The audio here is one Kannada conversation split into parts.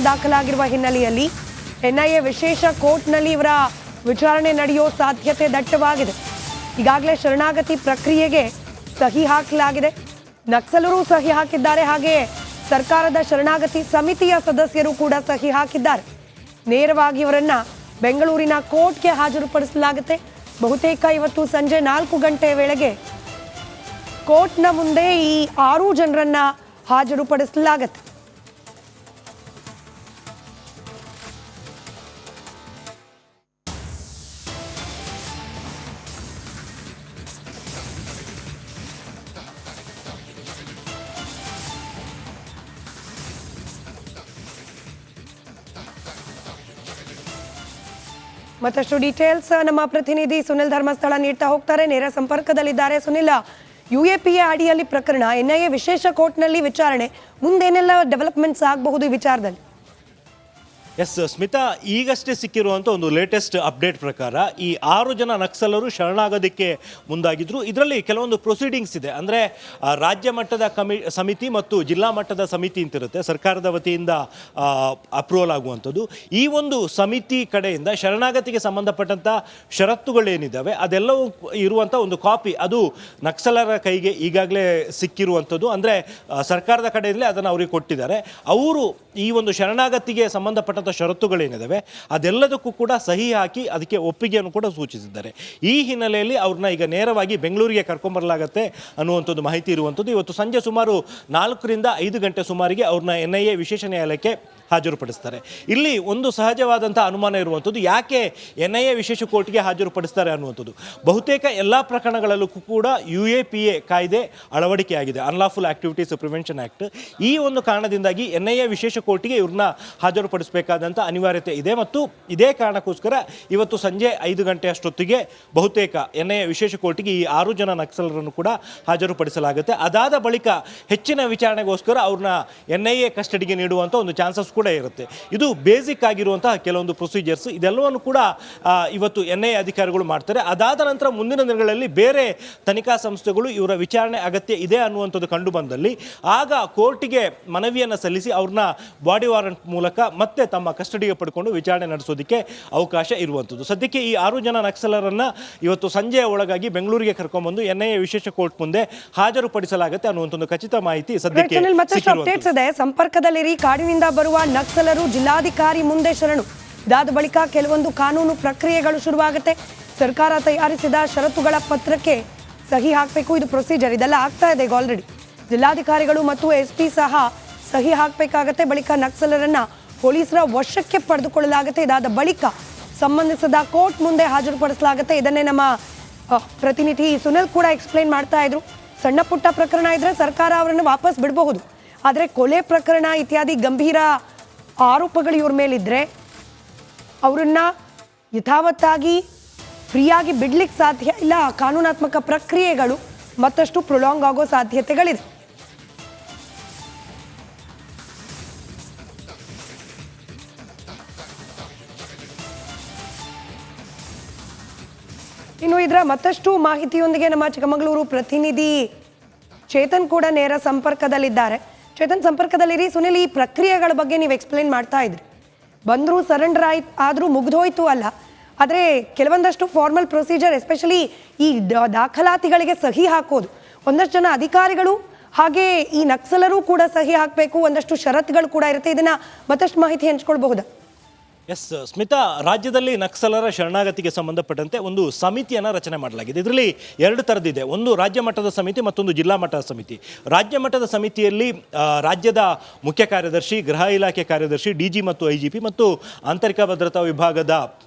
ದಾಖಲಾಗಿರುವ ಹಿನ್ನೆಲೆಯಲ್ಲಿ ಎನ್ಐಎ ವಿಶೇಷ ಕೋರ್ಟ್ನಲ್ಲಿ ಇವರ ವಿಚಾರಣೆ ನಡೆಯೋ ಸಾಧ್ಯತೆ ದಟ್ಟವಾಗಿದೆ. ಈಗಾಗಲೇ ಶರಣಾಗತಿ ಪ್ರಕ್ರಿಯೆಗೆ ಸಹಿ ಹಾಕಲಾಗಿದೆ. ನಕ್ಸಲರು ಸಹಿ ಹಾಕಿದ್ದಾರೆ. ಹಾಗೆಯೇ ಸರ್ಕಾರದ ಶರಣಾಗತಿ ಸಮಿತಿಯ ಸದಸ್ಯರು ಕೂಡ ಸಹಿ ಹಾಕಿದ್ದಾರೆ. ನೇರವಾಗಿ ಇವರನ್ನ ಬೆಂಗಳೂರಿನ ಕೋರ್ಟ್ಗೆ ಹಾಜರುಪಡಿಸಲಾಗುತ್ತೆ. ಬಹುತೇಕ ಇವತ್ತು ಸಂಜೆ 4 ಗಂಟೆ ವೇಳೆಗೆ ಕೋರ್ಟ್ನ ಮುಂದೆ ಈ 6 ಜನರನ್ನ ಹಾಜರುಪಡಿಸಲಾಗುತ್ತೆ. ಮತ್ತಷ್ಟು ಡೀಟೇಲ್ಸ್ ನಮ್ಮ ಪ್ರತಿನಿಧಿ ಸುನಿಲ್ ಧರ್ಮಸ್ಥಳ ನೀಡ್ತಾ ಹೋಗ್ತಾರೆ. ನೇರ ಸಂಪರ್ಕದಲ್ಲಿದ್ದಾರೆ. ಸುನಿಲ್, UAPA ಅಡಿಯಲ್ಲಿ ಪ್ರಕರಣ, NIA ವಿಶೇಷ ಕೋರ್ಟ್ನಲ್ಲಿ ವಿಚಾರಣೆ, ಮುಂದೇನೆಲ್ಲ ಡೆವಲಪ್ಮೆಂಟ್ಸ್ ಆಗಬಹುದು ಈ ವಿಚಾರದಲ್ಲಿ? ಎಸ್ ಸ್ಮಿತಾ, ಈಗಷ್ಟೇ ಸಿಕ್ಕಿರುವಂಥ ಒಂದು ಲೇಟೆಸ್ಟ್ ಅಪ್ಡೇಟ್ ಪ್ರಕಾರ ಈ 6 ಜನ ನಕ್ಸಲರು ಶರಣಾಗೋದಕ್ಕೆ ಮುಂದಾಗಿದ್ದರು. ಇದರಲ್ಲಿ ಕೆಲವೊಂದು ಪ್ರೊಸೀಡಿಂಗ್ಸ್ ಇದೆ. ಅಂದರೆ ರಾಜ್ಯ ಮಟ್ಟದ ಸಮಿತಿ ಮತ್ತು ಜಿಲ್ಲಾ ಮಟ್ಟದ ಸಮಿತಿ ಅಂತಿರುತ್ತೆ, ಸರ್ಕಾರದ ವತಿಯಿಂದ ಅಪ್ರೂವಲ್ ಆಗುವಂಥದ್ದು. ಈ ಒಂದು ಸಮಿತಿ ಕಡೆಯಿಂದ ಶರಣಾಗತಿಗೆ ಸಂಬಂಧಪಟ್ಟಂಥ ಷರತ್ತುಗಳೇನಿದ್ದಾವೆ ಅದೆಲ್ಲವೂ ಇರುವಂಥ ಒಂದು ಕಾಪಿ ಅದು ನಕ್ಸಲರ ಕೈಗೆ ಈಗಾಗಲೇ ಸಿಕ್ಕಿರುವಂಥದ್ದು. ಅಂದರೆ ಸರ್ಕಾರದ ಕಡೆಯಿಂದಲೇ ಅದನ್ನು ಅವರಿಗೆ ಕೊಟ್ಟಿದ್ದಾರೆ. ಅವರು ಈ ಒಂದು ಶರಣಾಗತಿಗೆ ಸಂಬಂಧಪಟ್ಟ ಷರತ್ತುಗಳೇನಿದಾವೆ ಅದೆಲ್ಲದಕ್ಕೂ ಕೂಡ ಸಹಿ ಹಾಕಿ ಅದಕ್ಕೆ ಒಪ್ಪಿಗೆಯನ್ನು ಕೂಡ ಸೂಚಿಸಿದ್ದಾರೆ. ಈ ಹಿನ್ನೆಲೆಯಲ್ಲಿ ಅವ್ರನ್ನ ಈಗ ನೇರವಾಗಿ ಬೆಂಗಳೂರಿಗೆ ಕರ್ಕೊಂಬರಲಾಗತ್ತೆ ಅನ್ನುವಂಥದ್ದು ಮಾಹಿತಿ ಇರುವಂಥದ್ದು. ಇವತ್ತು ಸಂಜೆ ಸುಮಾರು 4 ರಿಂದ 5 ಗಂಟೆ ಸುಮಾರಿಗೆ ಅವ್ರನ್ನ NIA ವಿಶೇಷ ನ್ಯಾಯಾಲಯಕ್ಕೆ ಹಾಜರುಪಡಿಸ್ತಾರೆ. ಇಲ್ಲಿ ಒಂದು ಸಹಜವಾದಂಥ ಅನುಮಾನ ಇರುವಂಥದ್ದು, ಯಾಕೆ NIA ವಿಶೇಷ ಕೋರ್ಟ್ಗೆ ಹಾಜರುಪಡಿಸ್ತಾರೆ ಅನ್ನುವಂಥದ್ದು. ಬಹುತೇಕ ಎಲ್ಲ ಪ್ರಕರಣಗಳಲ್ಲೂ ಕೂಡ UAPA ಕಾಯ್ದೆ ಅಳವಡಿಕೆಯಾಗಿದೆ, ಅನ್ಲಾಫುಲ್ ಆಕ್ಟಿವಿಟೀಸ್ ಪ್ರಿವೆನ್ಷನ್ ಆ್ಯಕ್ಟ್. ಈ ಒಂದು ಕಾರಣದಿಂದಾಗಿ NIA ವಿಶೇಷ ಕೋರ್ಟ್ಗೆ ಇವ್ರನ್ನ ಹಾಜರುಪಡಿಸಬೇಕಾದಂಥ ಅನಿವಾರ್ಯತೆ ಇದೆ. ಮತ್ತು ಇದೇ ಕಾರಣಕ್ಕೋಸ್ಕರ ಇವತ್ತು ಸಂಜೆ 5 ಗಂಟೆ ಅಷ್ಟೊತ್ತಿಗೆ ಬಹುತೇಕ NIA ವಿಶೇಷ ಕೋರ್ಟ್ಗೆ ಈ 6 ಜನ ನಕ್ಸಲರನ್ನು ಕೂಡ ಹಾಜರುಪಡಿಸಲಾಗುತ್ತೆ. ಅದಾದ ಬಳಿಕ ಹೆಚ್ಚಿನ ವಿಚಾರಣೆಗೋಸ್ಕರ ಅವ್ರನ್ನ NIA ಕಸ್ಟಡಿಗೆ ನೀಡುವಂಥ ಒಂದು ಚಾನ್ಸಸ್ ಕೂಡ ಇರುತ್ತೆ. ಇದು ಬೇಸಿಕ್ ಆಗಿರುವಂತಹ ಕೆಲವೊಂದು ಪ್ರೊಸೀಜರ್ಸ್. ಇದೆಲ್ಲವನ್ನು ಕೂಡ ಇವತ್ತು NIA ಅಧಿಕಾರಿಗಳು ಮಾಡ್ತಾರೆ. ಅದಾದ ನಂತರ ಮುಂದಿನ ದಿನಗಳಲ್ಲಿ ಬೇರೆ ತನಿಖಾ ಸಂಸ್ಥೆಗಳು ಇವರ ವಿಚಾರಣೆ ಅಗತ್ಯ ಇದೆ ಅನ್ನುವಂಥದ್ದು ಕಂಡು ಬಂದಲ್ಲಿ ಆಗ ಕೋರ್ಟಿಗೆ ಮನವಿಯನ್ನು ಸಲ್ಲಿಸಿ ಅವ್ರನ್ನ ಬಾಡಿ ವಾರೆಂಟ್ ಮೂಲಕ ಮತ್ತೆ ತಮ್ಮ ಕಸ್ಟಡಿಗೆ ಪಡ್ಕೊಂಡು ವಿಚಾರಣೆ ನಡೆಸೋದಕ್ಕೆ ಅವಕಾಶ ಇರುವಂಥದ್ದು. ಸದ್ಯಕ್ಕೆ ಈ 6 ಜನ ನಕ್ಸಲರನ್ನ ಇವತ್ತು ಸಂಜೆಯ ಒಳಗಾಗಿ ಬೆಂಗಳೂರಿಗೆ ಕರ್ಕೊಂಡ್ಬಂದು NIA ವಿಶೇಷ ಕೋರ್ಟ್ ಮುಂದೆ ಹಾಜರುಪಡಿಸಲಾಗುತ್ತೆ ಅನ್ನುವಂಥ ಒಂದು ಖಚಿತ ಮಾಹಿತಿ ಸದ್ಯಕ್ಕೆ ಸಂಪರ್ಕದಲ್ಲಿರಿ. ಕಾಡಿನಿಂದ ಬರುವ ನಕ್ಸಲರು ಜಿಲ್ಲಾಧಿಕಾರಿ ಮುಂದೆ ಶರಣು. ಇದಾದ ಬಳಿಕ ಕೆಲವೊಂದು ಕಾನೂನು ಪ್ರಕ್ರಿಯೆಗಳು ಶುರುವಾಗುತ್ತೆ. ಸರ್ಕಾರ ತಯಾರಿಸಿದ ಷರತ್ತುಗಳ ಪತ್ರಕ್ಕೆ ಸಹಿ ಹಾಕಬೇಕು. ಇದು ಪ್ರೊಸೀಜರ್, ಇದೆಲ್ಲ ಆಗ್ತಾ ಇದೆ ಈಗ ಆಲ್ರೆಡಿ. ಜಿಲ್ಲಾಧಿಕಾರಿಗಳು ಮತ್ತು SP ಸಹ ಸಹಿ ಹಾಕಬೇಕಾಗತ್ತೆ. ಬಳಿಕ ನಕ್ಸಲರನ್ನ ಪೊಲೀಸರ ವಶಕ್ಕೆ ಪಡೆದುಕೊಳ್ಳಲಾಗುತ್ತೆ. ಇದಾದ ಬಳಿಕ ಸಂಬಂಧಿಸಿದ ಕೋರ್ಟ್ ಮುಂದೆ ಹಾಜರುಪಡಿಸಲಾಗುತ್ತೆ. ಇದನ್ನೇ ನಮ್ಮ ಪ್ರತಿನಿಧಿ ಸುನಿಲ್ ಕೂಡ ಎಕ್ಸ್ಪ್ಲೈನ್ ಮಾಡ್ತಾ ಇದ್ರು. ಸಣ್ಣ ಪುಟ್ಟ ಪ್ರಕರಣ ಇದ್ರೆ ಸರ್ಕಾರ ಅವರನ್ನು ವಾಪಸ್ ಬಿಡಬಹುದು, ಆದರೆ ಕೊಲೆ ಪ್ರಕರಣ ಇತ್ಯಾದಿ ಗಂಭೀರ ಆರೋಪಗಳು ಇವ್ರ ಮೇಲಿದ್ರೆ ಅವರನ್ನ ಯಥಾವತ್ತಾಗಿ ಫ್ರೀಯಾಗಿ ಬಿಡ್ಲಿಕ್ಕೆ ಸಾಧ್ಯ ಇಲ್ಲ. ಕಾನೂನಾತ್ಮಕ ಪ್ರಕ್ರಿಯೆಗಳು ಮತ್ತಷ್ಟು ಪ್ರೊಲಾಂಗ್ ಆಗೋ ಸಾಧ್ಯತೆಗಳಿದೆ. ಇನ್ನು ಇದರ ಮತ್ತಷ್ಟು ಮಾಹಿತಿಯೊಂದಿಗೆ ನಮ್ಮ ಚಿಕ್ಕಮಗಳೂರು ಪ್ರತಿನಿಧಿ ಚೇತನ್ ಕೂಡ ನೇರ ಸಂಪರ್ಕದಲ್ಲಿದ್ದಾರೆ. ಚೇತನ್, ಸಂಪರ್ಕದಲ್ಲಿರಿ. ಸುನಿಲ್, ಈ ಪ್ರಕ್ರಿಯೆಗಳ ಬಗ್ಗೆ ನೀವು ಎಕ್ಸ್ಪ್ಲೈನ್ ಮಾಡ್ತಾ ಇದ್ರಿ. ಬಂದರೂ ಸರೆಂಡರ್ ಆದರೂ ಮುಗಿದೋಯ್ತು ಅಲ್ಲ, ಆದರೆ ಕೆಲವೊಂದಷ್ಟು ಫಾರ್ಮಲ್ ಪ್ರೊಸೀಜರ್, ಎಸ್ಪೆಷಲಿ ಈ ದಾಖಲಾತಿಗಳಿಗೆ ಸಹಿ ಹಾಕೋದು, ಒಂದಷ್ಟು ಜನ ಅಧಿಕಾರಿಗಳು ಹಾಗೆ ಈ ನಕ್ಸಲರು ಕೂಡ ಸಹಿ ಹಾಕಬೇಕು, ಒಂದಷ್ಟು ಷರತ್ತುಗಳು ಕೂಡ ಇರುತ್ತೆ. ಇದನ್ನ ಮತ್ತಷ್ಟು ಮಾಹಿತಿ ಹಂಚ್ಕೊಳ್ಬಹುದಾ? ಎಸ್ ಸ್ಮಿತಾ, ರಾಜ್ಯದಲ್ಲಿ ನಕ್ಸಲರ ಶರಣಾಗತಿಗೆ ಸಂಬಂಧಪಟ್ಟಂತೆ ಒಂದು ಸಮಿತಿಯನ್ನು ರಚನೆ ಮಾಡಲಾಗಿದೆ. ಇದರಲ್ಲಿ 2 ಥರದ್ದಿದೆ. ಒಂದು ರಾಜ್ಯ ಮಟ್ಟದ ಸಮಿತಿ, ಮತ್ತೊಂದು ಜಿಲ್ಲಾ ಮಟ್ಟದ ಸಮಿತಿ. ರಾಜ್ಯ ಮಟ್ಟದ ಸಮಿತಿಯಲ್ಲಿ ರಾಜ್ಯದ ಮುಖ್ಯ ಕಾರ್ಯದರ್ಶಿ, ಗೃಹ ಇಲಾಖೆ ಕಾರ್ಯದರ್ಶಿ, DG ಮತ್ತು IGP ಮತ್ತು ಆಂತರಿಕ ಭದ್ರತಾ ವಿಭಾಗದ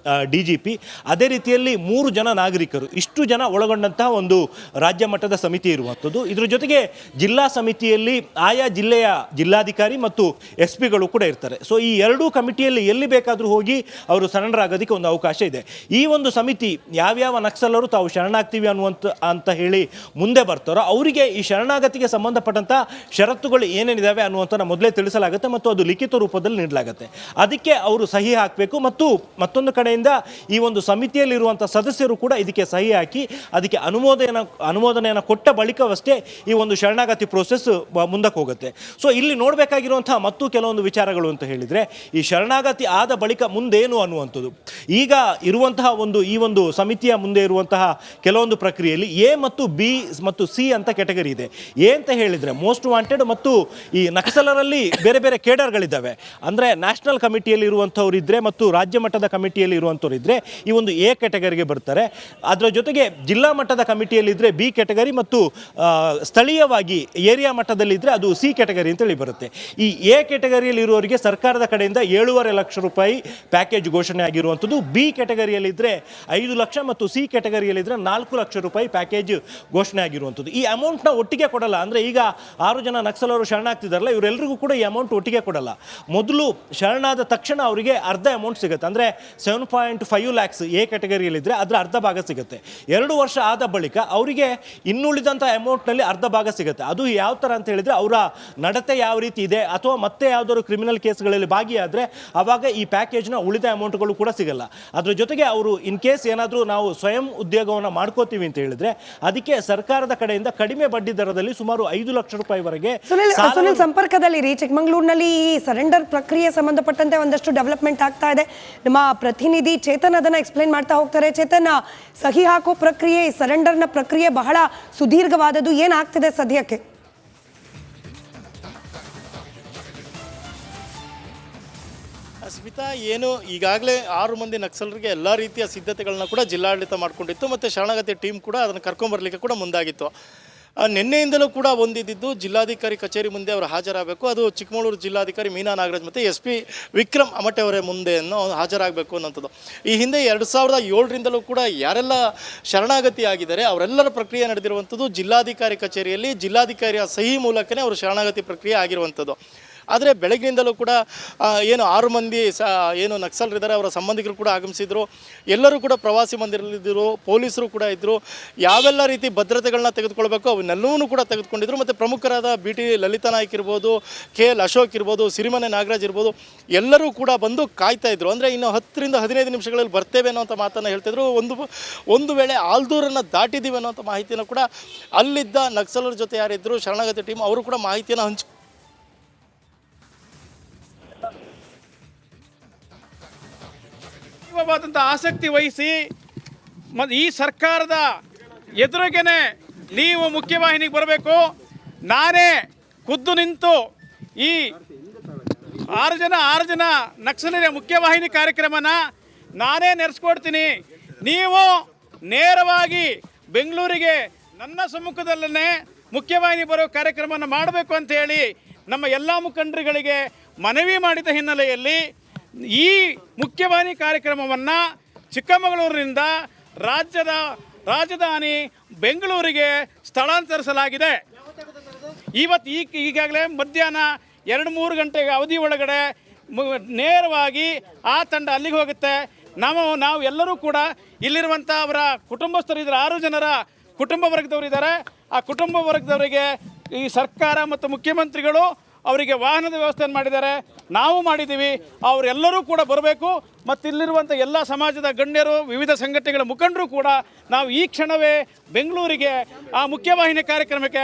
DGP, ಅದೇ ರೀತಿಯಲ್ಲಿ 3 ಜನ ನಾಗರಿಕರು, ಇಷ್ಟು ಜನ ಒಳಗೊಂಡಂತಹ ಒಂದು ರಾಜ್ಯ ಮಟ್ಟದ ಸಮಿತಿ ಇರುವಂಥದ್ದು. ಇದರ ಜೊತೆಗೆ ಜಿಲ್ಲಾ ಸಮಿತಿಯಲ್ಲಿ ಆಯಾ ಜಿಲ್ಲೆಯ ಜಿಲ್ಲಾಧಿಕಾರಿ ಮತ್ತು SP ಗಳು ಕೂಡ ಇರ್ತಾರೆ. ಸೊ ಈ 2 ಕಮಿಟಿಯಲ್ಲಿ ಎಲ್ಲಿ ಬೇಕಾದರೂ ಹೋಗಿ ಅವರು ಸರೆಂಡರ್ ಆಗೋದಕ್ಕೆ ಒಂದು ಅವಕಾಶ ಇದೆ. ಈ ಒಂದು ಸಮಿತಿ ಯಾವ್ಯಾವ ನಕ್ಸಲರು ತಾವು ಶರಣಾಗ್ತೀವಿ ಅಂತ ಹೇಳಿ ಮುಂದೆ ಬರ್ತಾರೋ ಅವರಿಗೆ ಈ ಶರಣಾಗತಿಗೆ ಸಂಬಂಧಪಟ್ಟಂಥ ಷರತ್ತುಗಳು ಏನೇನಿದಾವೆ ಅನ್ನುವಂಥ ಮೊದಲೇ ತಿಳಿಸಲಾಗುತ್ತೆ ಮತ್ತು ಅದು ಲಿಖಿತ ರೂಪದಲ್ಲಿ ನೀಡಲಾಗುತ್ತೆ. ಅದಕ್ಕೆ ಅವರು ಸಹಿ ಹಾಕಬೇಕು ಮತ್ತು ಮತ್ತೊಂದು ಕಡೆಯಿಂದ ಈ ಒಂದು ಸಮಿತಿಯಲ್ಲಿರುವಂಥ ಸದಸ್ಯರು ಕೂಡ ಇದಕ್ಕೆ ಸಹಿ ಹಾಕಿ ಅದಕ್ಕೆ ಅನುಮೋದನೆಯನ್ನು ಕೊಟ್ಟ ಬಳಿಕವಷ್ಟೇ ಈ ಒಂದು ಶರಣಾಗತಿ ಪ್ರೋಸೆಸ್ ಮುಂದಕ್ಕೆ ಹೋಗುತ್ತೆ. ಸೊ ಇಲ್ಲಿ ನೋಡಬೇಕಾಗಿರುವಂತಹ ಮತ್ತು ಕೆಲವೊಂದು ವಿಚಾರಗಳು ಅಂತ ಹೇಳಿದರೆ ಈ ಶರಣಾಗತಿ ಆದ ಬಳಿಕ ಮುಂದೇನು ಅನ್ನುವಂಥದ್ದು. ಈಗ ಇರುವಂತಹ ಈ ಒಂದು ಸಮಿತಿಯ ಮುಂದೆ ಇರುವಂತಹ ಕೆಲವೊಂದು ಪ್ರಕ್ರಿಯೆಯಲ್ಲಿ ಎ ಮತ್ತು ಬಿ ಮತ್ತು ಸಿ ಅಂತ ಕೆಟಗರಿ ಇದೆ. ಎ ಅಂತ ಹೇಳಿದರೆ ಮೋಸ್ಟ್ ವಾಂಟೆಡ್ ಮತ್ತು ಈ ನಕ್ಸಲರಲ್ಲಿ ಬೇರೆ ಬೇರೆ ಕೇಡರ್ಗಳಿದ್ದಾವೆ. ಅಂದರೆ ನ್ಯಾಷನಲ್ ಕಮಿಟಿಯಲ್ಲಿ ಇರುವಂಥವ್ರು ಇದ್ದರೆ ಮತ್ತು ರಾಜ್ಯ ಮಟ್ಟದ ಕಮಿಟಿಯಲ್ಲಿ ಇರುವಂಥವ್ರು ಇದ್ದರೆ ಈ ಒಂದು ಎ ಕೆಟಗರಿಗೆ ಬರ್ತಾರೆ. ಅದರ ಜೊತೆಗೆ ಜಿಲ್ಲಾ ಮಟ್ಟದ ಕಮಿಟಿಯಲ್ಲಿ ಇದ್ದರೆ ಬಿ ಕೆಟಗರಿ ಮತ್ತು ಸ್ಥಳೀಯವಾಗಿ ಏರಿಯಾ ಮಟ್ಟದಲ್ಲಿ ಇದ್ದರೆ ಅದು ಸಿ ಕೆಟಗರಿ ಅಂತೇಳಿ ಬರುತ್ತೆ. ಈ ಎ ಕೆಟಗರಿಯಲ್ಲಿ ಇರುವವರಿಗೆ ಸರ್ಕಾರದ ಕಡೆಯಿಂದ 7.5 ಲಕ್ಷ ರೂಪಾಯಿ ಪ್ಯಾಕೇಜ್ ಘೋಷಣೆ ಆಗಿರುವಂಥದ್ದು. ಬಿ ಕೆಟಗರಿಯಲ್ಲಿದ್ದರೆ 5 ಲಕ್ಷ ಮತ್ತು ಸಿ ಕೆಟಗರಿಯಲ್ಲಿದ್ದರೆ 4 ಲಕ್ಷ ರೂಪಾಯಿ ಪ್ಯಾಕೇಜ್ ಘೋಷಣೆ ಆಗಿರುವಂಥದ್ದು. ಈ ಅಮೌಂಟ್ನ ಒಟ್ಟಿಗೆ ಕೊಡಲ್ಲ. ಅಂದರೆ ಈಗ 6 ಜನ ನಕ್ಸಲರು ಶರಣಾಗ್ತಿದಾರಲ್ಲ ಇವರೆಲ್ಲರಿಗೂ ಕೂಡ ಈ ಅಮೌಂಟ್ ಒಟ್ಟಿಗೆ ಕೊಡಲ್ಲ. ಮೊದಲು ಶರಣಾದ ತಕ್ಷಣ ಅವರಿಗೆ ಅರ್ಧ ಅಮೌಂಟ್ ಸಿಗುತ್ತೆ. ಅಂದರೆ 7.5 ಲ್ಯಾಕ್ಸ್ ಎ ಕೆಟಗರಿಯಲ್ಲಿದ್ದರೆ ಅದರ ಅರ್ಧ ಭಾಗ ಸಿಗುತ್ತೆ. 2 ವರ್ಷ ಆದ ಬಳಿಕ ಅವರಿಗೆ ಇನ್ನುಳಿದಂಥ ಅಮೌಂಟ್ನಲ್ಲಿ ಅರ್ಧ ಭಾಗ ಸಿಗುತ್ತೆ. ಅದು ಯಾವ ಥರ ಅಂತ ಹೇಳಿದರೆ ಅವರ ನಡತೆ ಯಾವ ರೀತಿ ಇದೆ ಅಥವಾ ಮತ್ತೆ ಯಾವುದಾದ್ರು ಕ್ರಿಮಿನಲ್ ಕೇಸ್ಗಳಲ್ಲಿ ಭಾಗಿಯಾದರೆ ಆವಾಗ ಈ ಪ್ಯಾಕೇಜ್ನ ಉಳಿದ ಅಮೌಂಟ್ಗಳು ಕೂಡ ಸಿಗಲ್ಲ. ಅದ್ರ ಜೊತೆಗೆ ಅವರು ಇನ್ ಕೇಸ್ ಏನಾದರೂ ನಾವು ಸ್ವಯಂ ಉದ್ಯೋಗವನ್ನು ಮಾಡ್ಕೋತೀವಿ ಅಂತ ಹೇಳಿದರೆ ಅದಕ್ಕೆ ಸರ್ಕಾರದ ಕಡೆಯಿಂದ ಕಡಿಮೆ ಬಡ್ಡಿ ದರದಲ್ಲಿ ಸುಮಾರು 5 ಲಕ್ಷ ರೂಪಾಯಿವರೆಗೆ. ಸುನಿಲ್, ಸಂಪರ್ಕದಲ್ಲಿ ಚಿಕ್ಕಮಗಳೂರಿನಲ್ಲಿ ಈ ಸರೆಂಡರ್ ಪ್ರಕ್ರಿಯೆ ಸಂಬಂಧಪಟ್ಟಂತೆ ಒಂದಷ್ಟು ಡೆವಲಪ್ಮೆಂಟ್ ಆಗ್ತಾ ಇದೆ. ನಮ್ಮ ಪ್ರತಿನಿಧಿ ಚೇತನ್ ಅದನ್ನ ಎಕ್ಸ್ಪ್ಲೈನ್ ಮಾಡ್ತಾ ಹೋಗ್ತಾರೆ. ಚೇತನ್, ಸಹಿ ಹಾಕೋ ಪ್ರಕ್ರಿಯೆ, ಸರೆಂಡರ್ನ ಪ್ರಕ್ರಿಯೆ ಬಹಳ ಸುದೀರ್ಘವಾದದ್ದು. ಏನಾಗ್ತಿದೆ ಸದ್ಯಕ್ಕೆ? ಸ್ಮಿತಾ, ಏನು ಈಗಾಗಲೇ 6 ಮಂದಿ ನಕ್ಸಲರಿಗೆ ಎಲ್ಲ ರೀತಿಯ ಸಿದ್ಧತೆಗಳನ್ನ ಕೂಡ ಜಿಲ್ಲಾಡಳಿತ ಮಾಡಿಕೊಂಡಿತ್ತು ಮತ್ತು ಶರಣಾಗತಿ ಟೀಮ್ ಕೂಡ ಅದನ್ನು ಕರ್ಕೊಂಬರ್ಲಿಕ್ಕೆ ಕೂಡ ಮುಂದಾಗಿತ್ತು. ನಿನ್ನೆಯಿಂದಲೂ ಕೂಡ ಒಂದಿದ್ದು ಜಿಲ್ಲಾಧಿಕಾರಿ ಕಚೇರಿ ಮುಂದೆ ಅವರು ಹಾಜರಾಗಬೇಕು. ಅದು ಚಿಕ್ಕಮಗಳೂರು ಜಿಲ್ಲಾಧಿಕಾರಿ ಮೀನಾ ನಾಗರಾಜ್ ಮತ್ತು SP ವಿಕ್ರಮ್ ಅಮಟೆ ಅವರ ಮುಂದೆ ಹಾಜರಾಗಬೇಕು ಅನ್ನೋಂಥದ್ದು. ಈ ಹಿಂದೆ 2007ರಿಂದಲೂ ಕೂಡ ಯಾರೆಲ್ಲ ಶರಣಾಗತಿ ಆಗಿದ್ದಾರೆ ಅವರೆಲ್ಲರ ಪ್ರಕ್ರಿಯೆ ನಡೆದಿರುವಂಥದ್ದು ಜಿಲ್ಲಾಧಿಕಾರಿ ಕಚೇರಿಯಲ್ಲಿ ಜಿಲ್ಲಾಧಿಕಾರಿಯ ಸಹಿ ಮೂಲಕನೇ ಅವರು ಶರಣಾಗತಿ ಪ್ರಕ್ರಿಯೆ ಆಗಿರುವಂಥದ್ದು. ಆದರೆ ಬೆಳಗ್ಗಿನಿಂದಲೂ ಕೂಡ ಏನು 6 ಮಂದಿ ಏನು ನಕ್ಸಲರಿದ್ದಾರೆ ಅವರ ಸಂಬಂಧಿಕರು ಕೂಡ ಆಗಮಿಸಿದರು. ಎಲ್ಲರೂ ಕೂಡ ಪ್ರವಾಸಿ ಮಂದಿರಲ್ಲಿದ್ದರು, ಪೊಲೀಸರು ಕೂಡ ಇದ್ದರು. ಯಾವೆಲ್ಲ ರೀತಿ ಭದ್ರತೆಗಳನ್ನ ತೆಗೆದುಕೊಳ್ಬೇಕು ಅವನ್ನೆಲ್ಲವೂ ಕೂಡ ತೆಗೆದುಕೊಂಡಿದ್ರು. ಮತ್ತು ಪ್ರಮುಖರಾದ BT ಲಲಿತಾ ನಾಯ್ಕ್ ಇರ್ಬೋದು, KL ಅಶೋಕ್ ಇರ್ಬೋದು, ಸಿರಿಮನೆ ನಾಗರಾಜ್ ಇರ್ಬೋದು, ಎಲ್ಲರೂ ಕೂಡ ಬಂದು ಕಾಯ್ತಾ ಇದ್ರು. ಅಂದರೆ ಇನ್ನು 10ರಿಂದ 15 ನಿಮಿಷಗಳಲ್ಲಿ ಬರ್ತೇವೆ ಅನ್ನೋಂಥ ಮಾತನ್ನು ಹೇಳ್ತಿದ್ರು. ಒಂದು ವೇಳೆ ಆಲ್ದೂರನ್ನು ದಾಟಿದ್ದೀವಿ ಅನ್ನೋಂಥ ಮಾಹಿತಿಯನ್ನು ಕೂಡ ಅಲ್ಲಿದ್ದ ನಕ್ಸಲರ ಜೊತೆ ಯಾರಿದ್ದರು ಶರಣಾಗತಿ ಟೀಮ್ ಅವರು ಕೂಡ ಮಾಹಿತಿಯನ್ನು ವಾದಂಥ ಆಸಕ್ತಿ ವಹಿಸಿ ಈ ಸರ್ಕಾರದ ಎದುರಿಗೇನೆ ನೀವು ಮುಖ್ಯವಾಹಿನಿಗೆ ಬರಬೇಕು. ನಾನೇ ಖುದ್ದು ನಿಂತು ಈ 6 ಜನ ನಕ್ಸಲರ ಮುಖ್ಯವಾಹಿನಿ ಕಾರ್ಯಕ್ರಮನ ನಾನೇ ನಡೆಸ್ಕೊಡ್ತೀನಿ. ನೀವು ನೇರವಾಗಿ ಬೆಂಗಳೂರಿಗೆ ನನ್ನ ಸಮ್ಮುಖದಲ್ಲೇ ಮುಖ್ಯವಾಹಿನಿ ಬರೋ ಕಾರ್ಯಕ್ರಮನ ಮಾಡಬೇಕು ಅಂತೇಳಿ ನಮ್ಮ ಎಲ್ಲ ಮುಖಂಡರುಗಳಿಗೆ ಮನವಿ ಮಾಡಿದ ಹಿನ್ನೆಲೆಯಲ್ಲಿ ಈ ಮುಖ್ಯವಾಹಿನಿ ಕಾರ್ಯಕ್ರಮವನ್ನು ಚಿಕ್ಕಮಗಳೂರಿನಿಂದ ರಾಜ್ಯದ ರಾಜಧಾನಿ ಬೆಂಗಳೂರಿಗೆ ಸ್ಥಳಾಂತರಿಸಲಾಗಿದೆ. ಈಗಾಗಲೇ ಮಧ್ಯಾಹ್ನ 2-3 ಗಂಟೆಗೆ ಅವಧಿ ಒಳಗಡೆ ನೇರವಾಗಿ ಆ ತಂಡ ಅಲ್ಲಿಗೆ ಹೋಗುತ್ತೆ. ನಾವು ಎಲ್ಲರೂ ಕೂಡ ಇಲ್ಲಿರುವಂಥ ಅವರ ಕುಟುಂಬಸ್ಥರಿದ್ದಾರೆ. 6 ಜನರ ಕುಟುಂಬ ವರ್ಗದವರಿದ್ದಾರೆ. ಆ ಕುಟುಂಬ ವರ್ಗದವರಿಗೆ ಈ ಸರ್ಕಾರ ಮತ್ತು ಮುಖ್ಯಮಂತ್ರಿಗಳು ಅವರಿಗೆ ವಾಹನದ ವ್ಯವಸ್ಥೆಯನ್ನು ಮಾಡಿದ್ದಾರೆ, ನಾವು ಮಾಡಿದ್ದೀವಿ. ಅವರೆಲ್ಲರೂ ಕೂಡ ಬರಬೇಕು. ಮತ್ತು ಇಲ್ಲಿರುವಂಥ ಎಲ್ಲ ಸಮಾಜದ ಗಣ್ಯರು, ವಿವಿಧ ಸಂಘಟನೆಗಳ ಮುಖಂಡರು ಕೂಡ ನಾವು ಈ ಕ್ಷಣವೇ ಬೆಂಗಳೂರಿಗೆ ಆ ಮುಖ್ಯವಾಹಿನಿ ಕಾರ್ಯಕ್ರಮಕ್ಕೆ